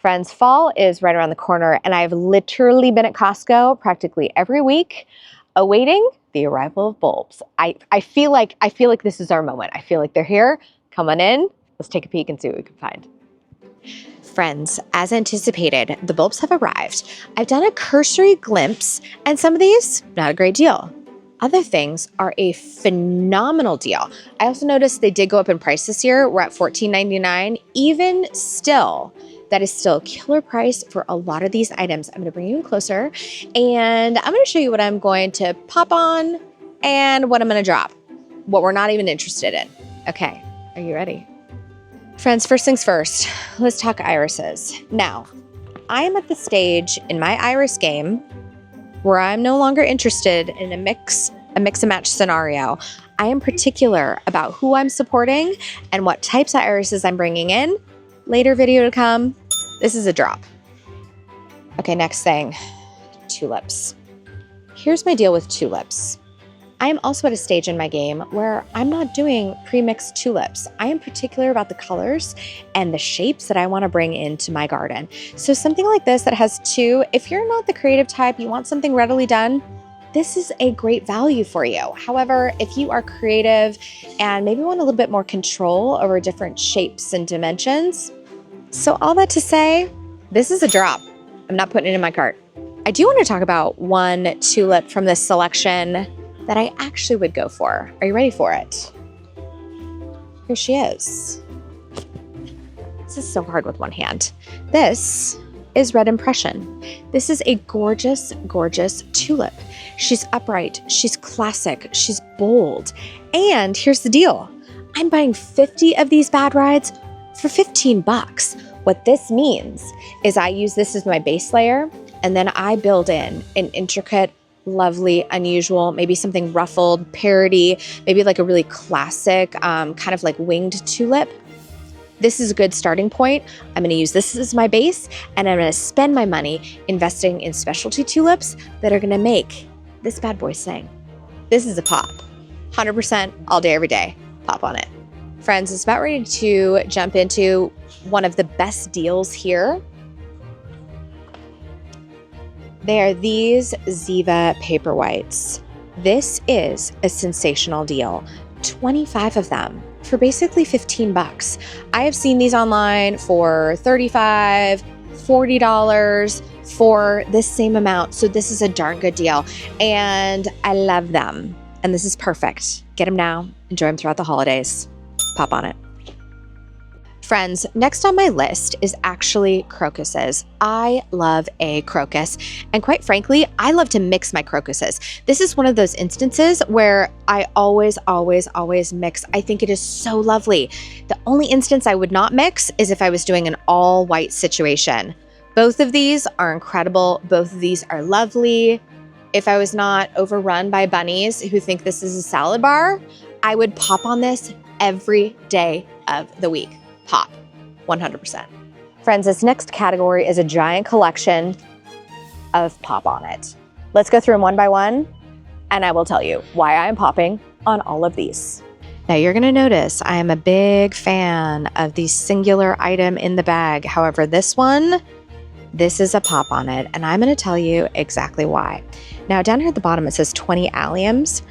Friends, fall is right around the corner, and I've literally been at Costco practically every week awaiting the arrival of bulbs. I feel like this is our moment. I feel like they're here. Come on in. Let's take a peek and see what we can find. Friends, as anticipated, the bulbs have arrived. I've done a cursory glimpse, and some of these, not a great deal. Other things are a phenomenal deal. I also noticed they did go up in price this year. We're at $14.99. Even still, that is still a killer price for a lot of these items. I'm gonna bring you in closer, and I'm gonna show you what I'm going to pop on and what I'm gonna drop, what we're not even interested in. Okay, are you ready? Friends, first things first, let's talk irises. Now, I am at the stage in my iris game where I'm no longer interested in a mix and match scenario. I am particular about who I'm supporting and what types of irises I'm bringing in. Later video to come. This is a drop. Okay, next thing, tulips. Here's my deal with tulips. I am also at a stage in my game where I'm not doing pre-mixed tulips. I am particular about the colors and the shapes that I want to bring into my garden. So something like this that has two, if you're not the creative type, you want something readily done, this is a great value for you. However, if you are creative and maybe want a little bit more control over different shapes and dimensions, so all that to say, this is a drop. I'm not putting it in my cart. I do want to talk about one tulip from this selection that I actually would go for. Are you ready for it? Here she is. This is so hard with one hand. This is Red Impression. This is a gorgeous, gorgeous tulip. She's upright, she's classic, she's bold. And here's the deal. I'm buying 50 of these bad rides for 15 bucks. What this means is I use this as my base layer, and then I build in an intricate, lovely, unusual, maybe something ruffled, parody, maybe like a really classic, kind of like winged tulip. This is a good starting point. I'm gonna use this as my base, and I'm gonna spend my money investing in specialty tulips that are gonna make this bad boy sing. This is a pop. 100% all day, every day. Pop on it. Friends, it's about ready to jump into one of the best deals here. They are these Ziva Paperwhites. This is a sensational deal. 25 of them for basically 15 bucks. I have seen these online for $35, $40 for this same amount. So this is a darn good deal. And I love them. And this is perfect. Get them now. Enjoy them throughout the holidays. Pop on it. Friends, next on my list is actually crocuses. I love a crocus. And quite frankly, I love to mix my crocuses. This is one of those instances where I always mix. I think it is so lovely. The only instance I would not mix is if I was doing an all white situation. Both of these are incredible. Both of these are lovely. If I was not overrun by bunnies who think this is a salad bar, I would pop on this every day of the week. Pop, 100%. Friends, this next category is a giant collection of pop on it. Let's go through them one by one, and I will tell you why I am popping on all of these. Now you're gonna notice I am a big fan of the singular item in the bag. However, this is a pop on it, and I'm gonna tell you exactly why. Now down here at the bottom, it says 20 alliums,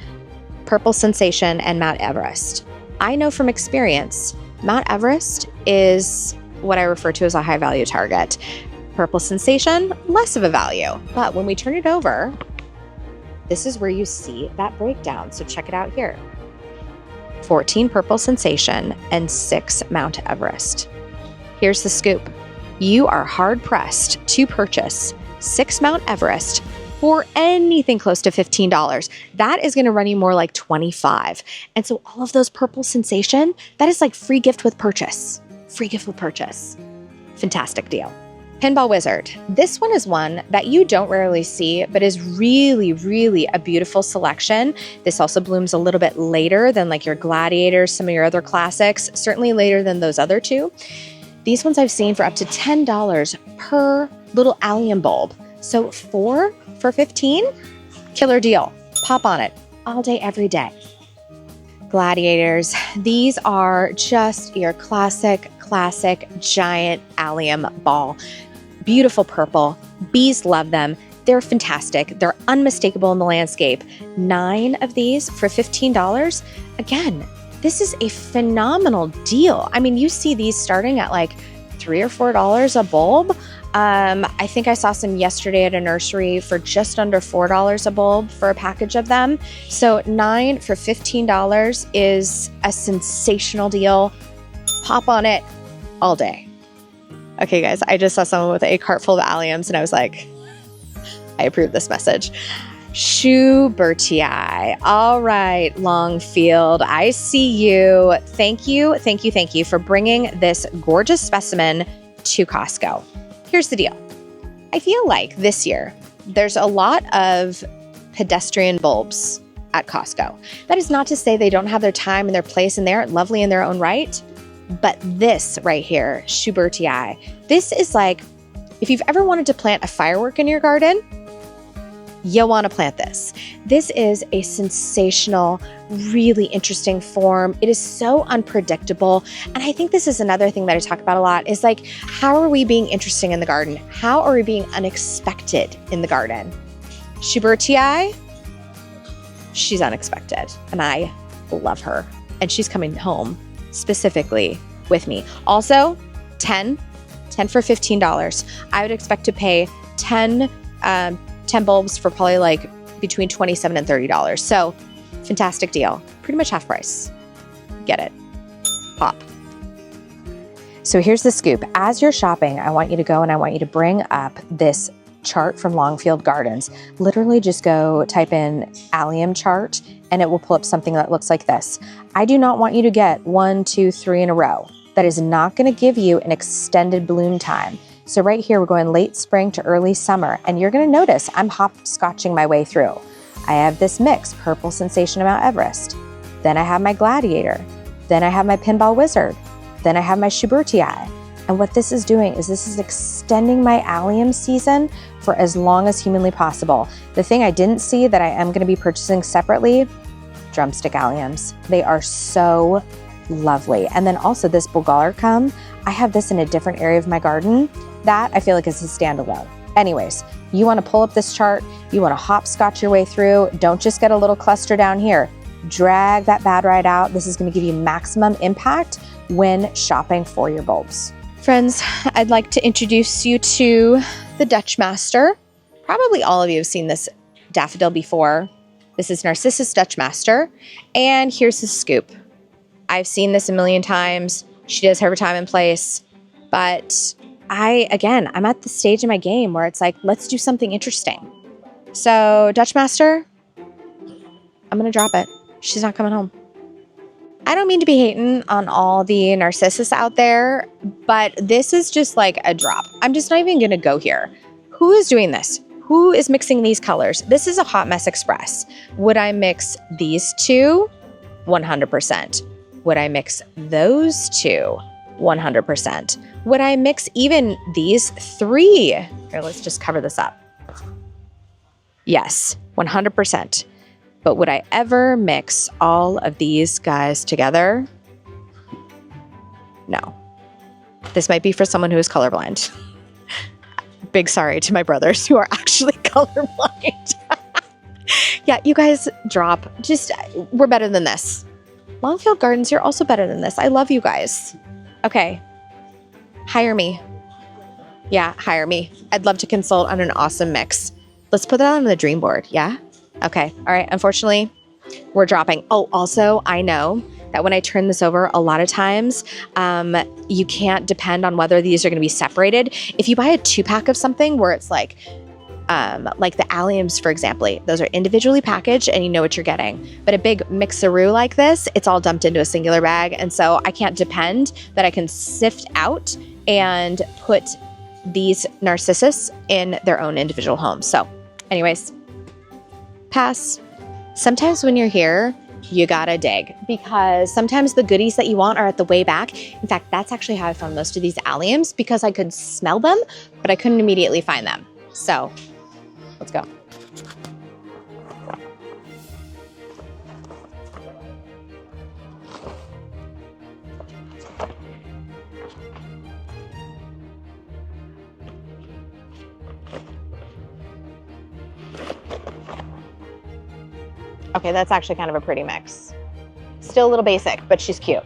Purple Sensation, and Mount Everest. I know from experience, Mount Everest is what I refer to as a high value target. Purple Sensation, less of a value. But when we turn it over, this is where you see that breakdown. So check it out here. 14 Purple Sensation and 6 Mount Everest. Here's the scoop. You are hard pressed to purchase 6 Mount Everest for anything close to $15. That is gonna run you more like $25. And so all of those Purple Sensation, that is like free gift with purchase. Free gift with purchase. Fantastic deal. Pinball Wizard. This one is one that you don't rarely see, but is really, really a beautiful selection. This also blooms a little bit later than like your Gladiators, some of your other classics, certainly later than those other two. These ones I've seen for up to $10 per little allium bulb. So 4 for 15, killer deal. Pop on it all day, every day. Gladiators. These are just your classic classic giant allium ball. Beautiful purple. Bees love them. They're fantastic. They're unmistakable in the landscape. 9 of these for $15. Again, this is a phenomenal deal. I mean, you see these starting at like $3 or $4 a bulb. I think I saw some yesterday at a nursery for just under $4 a bulb for a package of them. So 9 for $15 is a sensational deal. Hop on it all day. Okay, guys, I just saw someone with a cart full of alliums and I was like, I approve this message. Schubertii. All right, Longfield, I see you. Thank you for bringing this gorgeous specimen to Costco. Here's the deal. I feel like this year, there's a lot of pedestrian bulbs at Costco. That is not to say they don't have their time and their place and they're lovely in their own right. But this right here, Schubertii, this is like, if you've ever wanted to plant a firework in your garden, you'll want to plant this. This is a sensational, really interesting form. It is so unpredictable. And I think this is another thing that I talk about a lot is like, how are we being interesting in the garden? How are we being unexpected in the garden? Schubertii, she's unexpected and I love her. And she's coming home specifically with me. Also, 10 for $15. I would expect to pay 10 bulbs for probably like between $27 and $30. So fantastic deal. Pretty much half price. Get it. Pop. So here's the scoop. As you're shopping, I want you to go and I want you to bring up this chart from Longfield Gardens. Literally just go type in allium chart and it will pull up something that looks like this. I do not want you to get 1, 2, 3 in a row. That is not going to give you an extended bloom time. So right here, we're going late spring to early summer, and you're going to notice I'm hopscotching my way through. I have this mix, Purple Sensation of Mount Everest. Then I have my Gladiator. Then I have my Pinball Wizard. Then I have my Schubertii. And what this is doing is this is extending my allium season for as long as humanly possible. The thing I didn't see that I am going to be purchasing separately, drumstick alliums. They are so lovely. And then also this Bulgaricum, I have this in a different area of my garden. That I feel like is a standalone. Anyways, you want to pull up this chart. You want to hopscotch your way through. Don't just get a little cluster down here. Drag that bad right out. This is going to give you maximum impact when shopping for your bulbs. Friends, I'd like to introduce you to the Dutch Master. Probably all of you have seen this daffodil before. This is Narcissus Dutch Master. And here's the scoop. I've seen this a million times. She does have her time and place, but I'm at the stage in my game where it's like, let's do something interesting. So Dutch Master, I'm going to drop it. She's not coming home. I don't mean to be hating on all the Narcissus out there, but this is just like a drop. I'm just not even going to go here. Who is doing this? Who is mixing these colors? This is a hot mess express. Would I mix these two? 100%. Would I mix those two? 100%. Would I mix even these 3? Here, let's just cover this up. Yes, 100%. But would I ever mix all of these guys together? No. This might be for someone who is colorblind. Big sorry to my brothers who are actually colorblind. Yeah, you guys drop. We're better than this. Longfield Gardens, you're also better than this. I love you guys. Okay. Hire me. Yeah, hire me. I'd love to consult on an awesome mix. Let's put that on the dream board, yeah? Okay. All right. Unfortunately, we're dropping. Oh, also, I know that when I turn this over, a lot of times you can't depend on whether these are going to be separated. If you buy a 2-pack of something where it's like the alliums, for example, those are individually packaged and you know what you're getting. But a big mixaroo like this, it's all dumped into a singular bag. And so I can't depend that I can sift out and put these Narcissus in their own individual homes. So anyways, pass. Sometimes when you're here, you gotta dig because sometimes the goodies that you want are at the way back. In fact, that's actually how I found most of these alliums because I could smell them, but I couldn't immediately find them. So let's go. Okay, that's actually kind of a pretty mix. Still a little basic, but she's cute.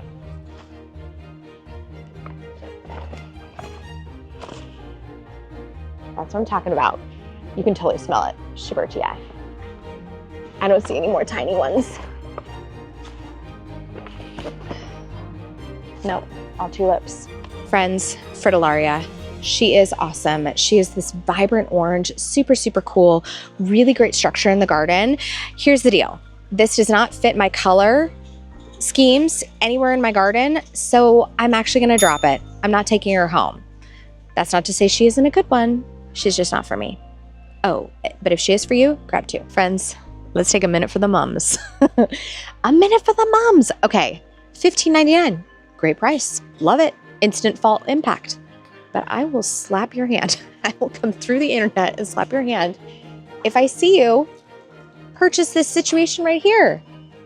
That's what I'm talking about. You can totally smell it. Shibertia. I don't see any more tiny ones. Nope, all tulips. Friends, Fritillaria. She is awesome. She is this vibrant orange, super, super cool, really great structure in the garden. Here's the deal. This does not fit my color schemes anywhere in my garden, so I'm actually gonna drop it. I'm not taking her home. That's not to say she isn't a good one. She's just not for me. Oh, but if she is for you, grab two. Friends, let's take a minute for the mums. A minute for the mums. Okay, $15.99. Great price. Love it. Instant fall impact. But I will slap your hand. I will come through the internet and slap your hand if I see you purchase this situation right here.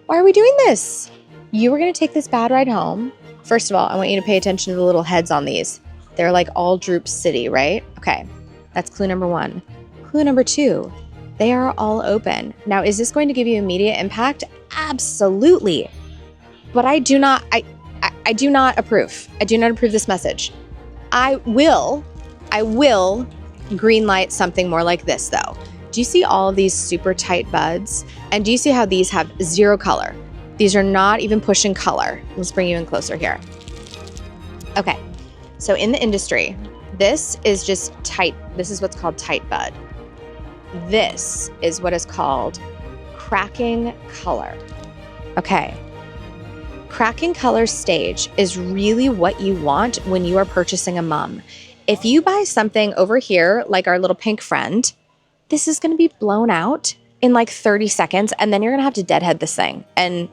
Why are we doing this? You were going to take this bad ride home. First of all, I want you to pay attention to the little heads on these. They're like all droop city, right? Okay, that's clue number one. Clue number two, they are all open. Now, is this going to give you immediate impact? Absolutely. But I do not approve. I do not approve this message. I will green light something more like this though. Do you see all of these super tight buds? And do you see how these have zero color? These are not even pushing color. Let's bring you in closer here. Okay, so in the industry, this is just tight. This is what's called tight bud. This is what is called cracking color. Okay. Cracking color stage is really what you want when you are purchasing a mum. If you buy something over here, like our little pink friend, this is going to be blown out in like 30 seconds, and then you're going to have to deadhead this thing and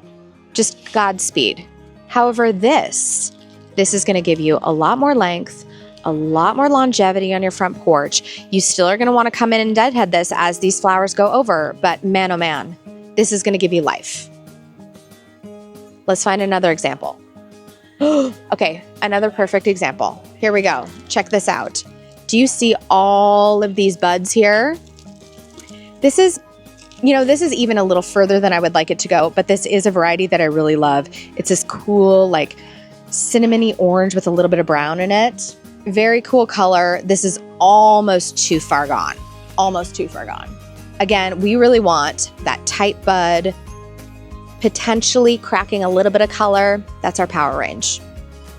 just Godspeed. However, this is going to give you a lot more length, a lot more longevity on your front porch. You still are going to want to come in and deadhead this as these flowers go over, but man, oh man, this is going to give you life. Let's find another example. Okay, another perfect example. Here we go. Check this out. Do you see all of these buds here? This is even a little further than I would like it to go, but this is a variety that I really love. It's this cool, like cinnamony orange with a little bit of brown in it. Very cool color. This is almost too far gone. Almost too far gone. Again, we really want that tight bud, potentially cracking a little bit of color. That's our power range.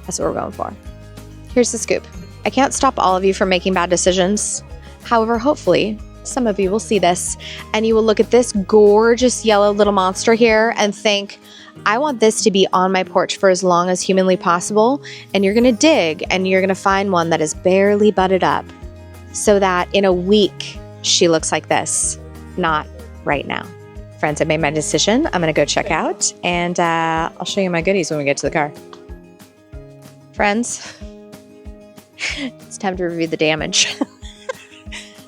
That's what we're going for. Here's the scoop. I can't stop all of you from making bad decisions. However, hopefully, some of you will see this and you will look at this gorgeous yellow little monster here and think, I want this to be on my porch for as long as humanly possible. And you're going to dig and you're going to find one that is barely budded up so that in a week, she looks like this, not right now. Friends, I made my decision. I'm going to go check out and I'll show you my goodies when we get to the car. Friends, it's time to review the damage.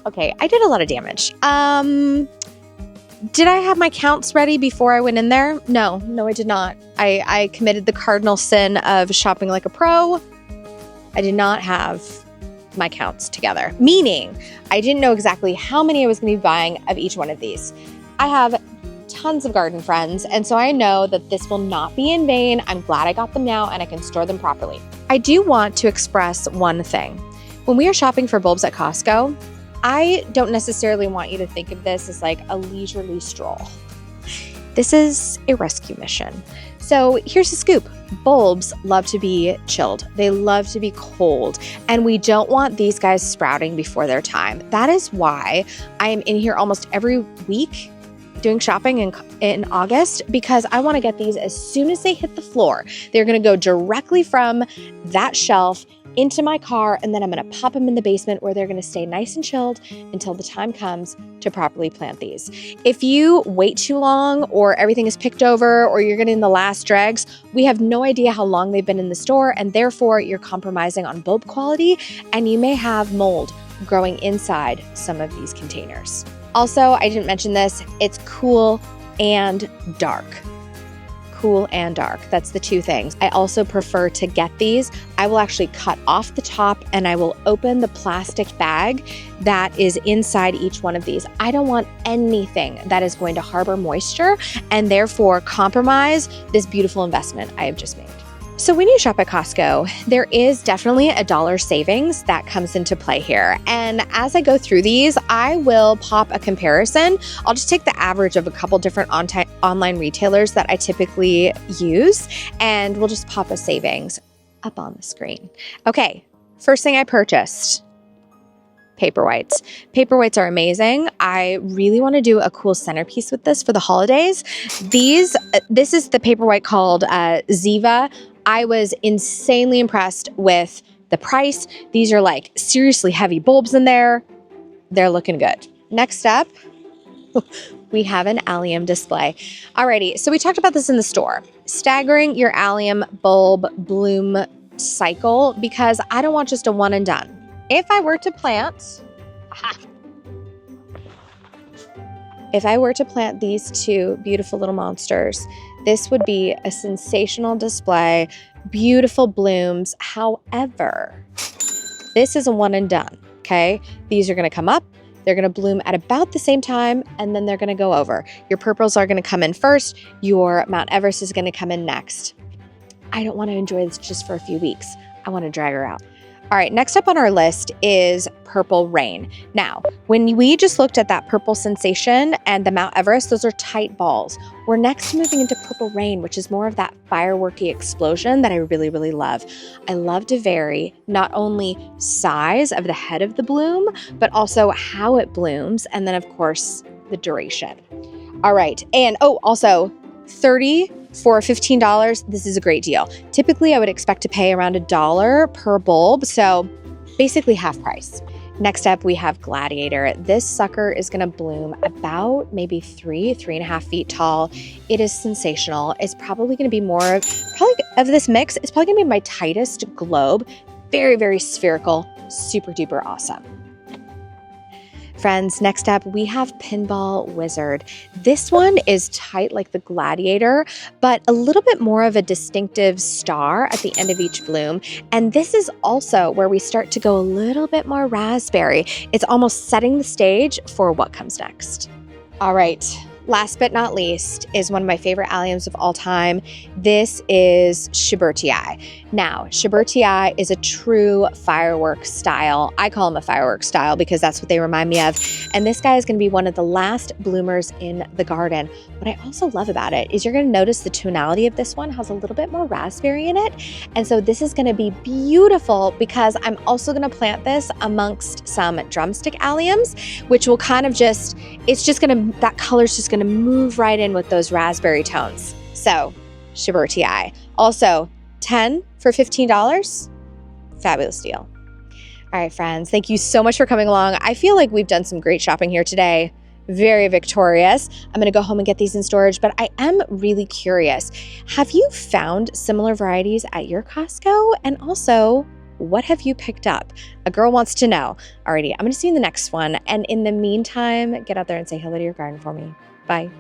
Okay, I did a lot of damage. Did I have my counts ready before I went in there? No, I did not. I committed the cardinal sin of shopping like a pro. I did not have my counts together, meaning I didn't know exactly how many I was going to be buying of each one of these. I have tons of garden friends, and so I know that this will not be in vain. I'm glad I got them now and I can store them properly. I do want to express one thing. When we are shopping for bulbs at Costco, I don't necessarily want you to think of this as like a leisurely stroll. This is a rescue mission. So here's the scoop. Bulbs love to be chilled. They love to be cold. And we don't want these guys sprouting before their time. That is why I am in here almost every week doing shopping in August, because I want to get these as soon as they hit the floor. They're going to go directly from that shelf into my car, and then I'm going to pop them in the basement where they're going to stay nice and chilled until the time comes to properly plant these. If you wait too long or everything is picked over or you're getting the last dregs, we have no idea how long they've been in the store, and therefore you're compromising on bulb quality, and you may have mold growing inside some of these containers. Also, I didn't mention this, it's cool and dark. cool and dark. That's the two things. I also prefer to get these. I will actually cut off the top and I will open the plastic bag that is inside each one of these. I don't want anything that is going to harbor moisture and therefore compromise this beautiful investment I have just made. So when you shop at Costco, there is definitely a dollar savings that comes into play here. And as I go through these, I will pop a comparison. I'll just take the average of a couple different online retailers that I typically use, and we'll just pop a savings up on the screen. Okay, first thing I purchased, Paperwhites. Paperwhites are amazing. I really want to do a cool centerpiece with this for the holidays. This is the Paperwhite called Ziva. I was insanely impressed with the price. These are like seriously heavy bulbs in there. They're looking good. Next up, we have an allium display. Alrighty, so we talked about this in the store. Staggering your allium bulb bloom cycle because I don't want just a one and done. If I were to plant these two beautiful little monsters, this would be a sensational display, beautiful blooms. However, this is a one and done, okay? These are gonna come up, they're gonna bloom at about the same time, and then they're gonna go over. Your purples are gonna come in first, your Mount Everest is gonna come in next. I don't wanna enjoy this just for a few weeks. I wanna drag her out. All right, next up on our list is Purple Rain. Now, when we just looked at that Purple Sensation and the Mount Everest, those are tight balls. We're next moving into Purple Rain, which is more of that fireworky explosion that I really, really love. I love to vary not only size of the head of the bloom, but also how it blooms, and then of course, the duration. All right, and also $30 for $15, this is a great deal. Typically, I would expect to pay around $1 per bulb, so basically half price. Next up, we have Gladiator. This sucker is gonna bloom about maybe 3.5 feet tall. It is sensational. It's probably gonna be of this mix, it's probably gonna be my tightest globe. Very, very spherical, super duper awesome. Friends, next up, we have Pinball Wizard. This one is tight like the Gladiator, but a little bit more of a distinctive star at the end of each bloom. And this is also where we start to go a little bit more raspberry. It's almost setting the stage for what comes next. All right. Last but not least is one of my favorite alliums of all time. This is Shubertii. Now, Shubertii is a true fireworks style. I call them a fireworks style because that's what they remind me of. And this guy is going to be one of the last bloomers in the garden. What I also love about it is you're going to notice the tonality of this one has a little bit more raspberry in it. And so this is going to be beautiful because I'm also going to plant this amongst some drumstick alliums, which will kind of that color's just going to move right in with those raspberry tones. So, Shubertii. Also, 10 for $15. Fabulous deal. All right, friends, thank you so much for coming along. I feel like we've done some great shopping here today. Very victorious. I'm gonna go home and get these in storage, but I am really curious. Have you found similar varieties at your Costco? And also, what have you picked up? A girl wants to know. Alrighty, I'm gonna see you in the next one. And in the meantime, get out there and say hello to your garden for me. Bye.